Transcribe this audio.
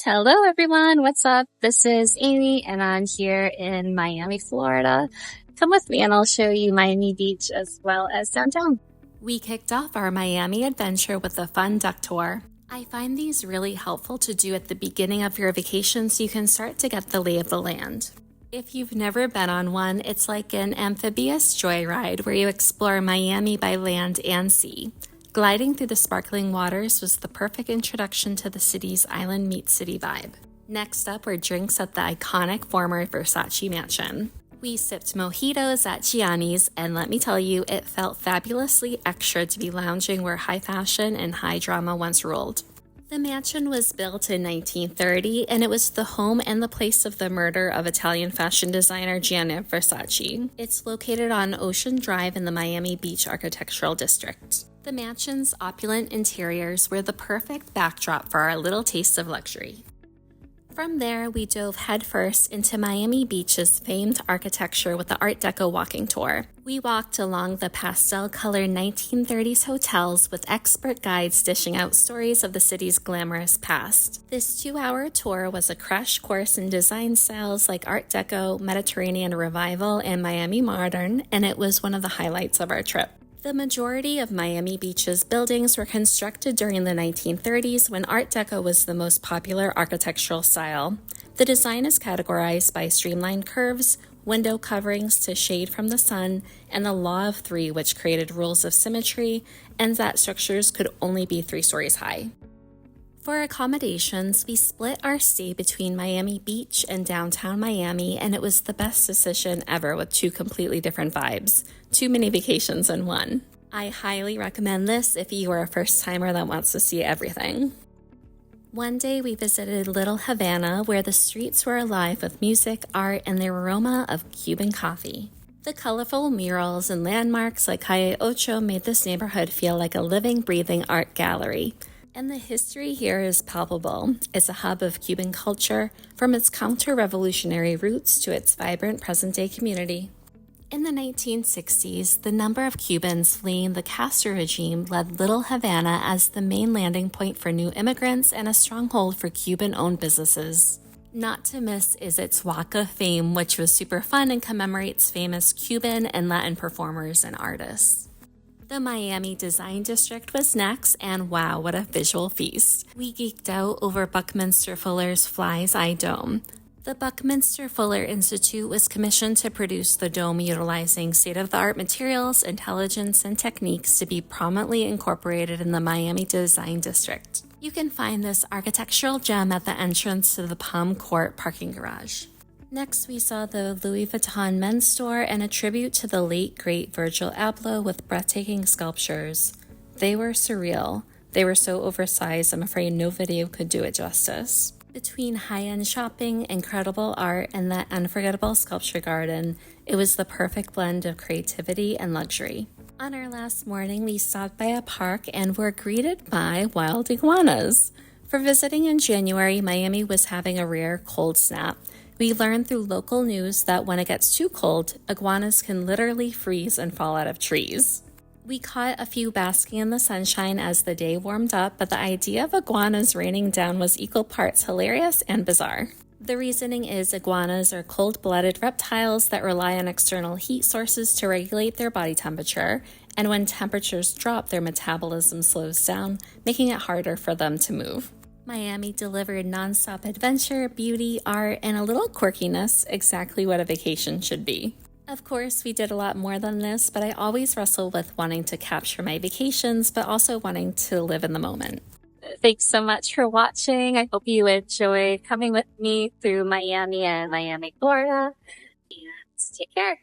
Hello everyone, what's up? This is Amy and I'm here in Miami, Florida. Come with me and I'll show you Miami Beach as well as downtown. We kicked off our Miami adventure with a fun duck tour. I find these really helpful to do at the beginning of your vacation so you can start to get the lay of the land. If you've never been on one, it's like an amphibious joyride where you explore Miami by land and sea. Gliding through the sparkling waters was the perfect introduction to the city's island meets city vibe. Next up were drinks at the iconic former Versace Mansion. We sipped mojitos at Gianni's, and let me tell you, it felt fabulously extra to be lounging where high fashion and high drama once ruled. The mansion was built in 1930, and it was the home and the place of the murder of Italian fashion designer Gianni Versace. It's located on Ocean Drive in the Miami Beach Architectural District. The mansion's opulent interiors were the perfect backdrop for our little taste of luxury. From there, we dove headfirst into Miami Beach's famed architecture with the Art Deco walking tour. We walked along the pastel-colored 1930s hotels with expert guides dishing out stories of the city's glamorous past. This 2-hour tour was a crash course in design styles like Art Deco, Mediterranean Revival, and Miami Modern, and it was one of the highlights of our trip. The majority of Miami Beach's buildings were constructed during the 1930s when Art Deco was the most popular architectural style. The design is categorized by streamlined curves, window coverings to shade from the sun, and the law of three, which created rules of symmetry and that structures could only be 3 stories high. For accommodations, we split our stay between Miami Beach and downtown Miami, and it was the best decision ever with 2 completely different vibes. 2 mini vacations in one. I highly recommend this if you are a first-timer that wants to see everything. One day we visited Little Havana, where the streets were alive with music, art, and the aroma of Cuban coffee. The colorful murals and landmarks like Calle Ocho made this neighborhood feel like a living, breathing art gallery. And the history here is palpable. It's a hub of Cuban culture, from its counter-revolutionary roots to its vibrant present-day community. In the 1960s, the number of Cubans fleeing the Castro regime led Little Havana as the main landing point for new immigrants and a stronghold for Cuban-owned businesses. Not to miss is its Walk of Fame, which was super fun and commemorates famous Cuban and Latin performers and artists. The Miami Design District was next, and wow, what a visual feast. We geeked out over Buckminster Fuller's Fly's Eye Dome. The Buckminster Fuller Institute was commissioned to produce the dome utilizing state-of-the-art materials, intelligence, and techniques to be prominently incorporated in the Miami Design District. You can find this architectural gem at the entrance to the Palm Court parking garage. Next, we saw the Louis Vuitton men's store and a tribute to the late, great Virgil Abloh with breathtaking sculptures. They were surreal. They were so oversized, I'm afraid no video could do it justice. Between high-end shopping, incredible art, and that unforgettable sculpture garden, it was the perfect blend of creativity and luxury. On our last morning, we stopped by a park and were greeted by wild iguanas. For visiting in January, Miami was having a rare cold snap. We learned through local news that when it gets too cold, iguanas can literally freeze and fall out of trees. We caught a few basking in the sunshine as the day warmed up, but the idea of iguanas raining down was equal parts hilarious and bizarre. The reasoning is iguanas are cold-blooded reptiles that rely on external heat sources to regulate their body temperature, and when temperatures drop, their metabolism slows down, making it harder for them to move. Miami delivered nonstop adventure, beauty, art, and a little quirkiness, exactly what a vacation should be. Of course, we did a lot more than this, but I always wrestle with wanting to capture my vacations, but also wanting to live in the moment. Thanks so much for watching. I hope you enjoyed coming with me through Miami and Miami, Florida. And take care.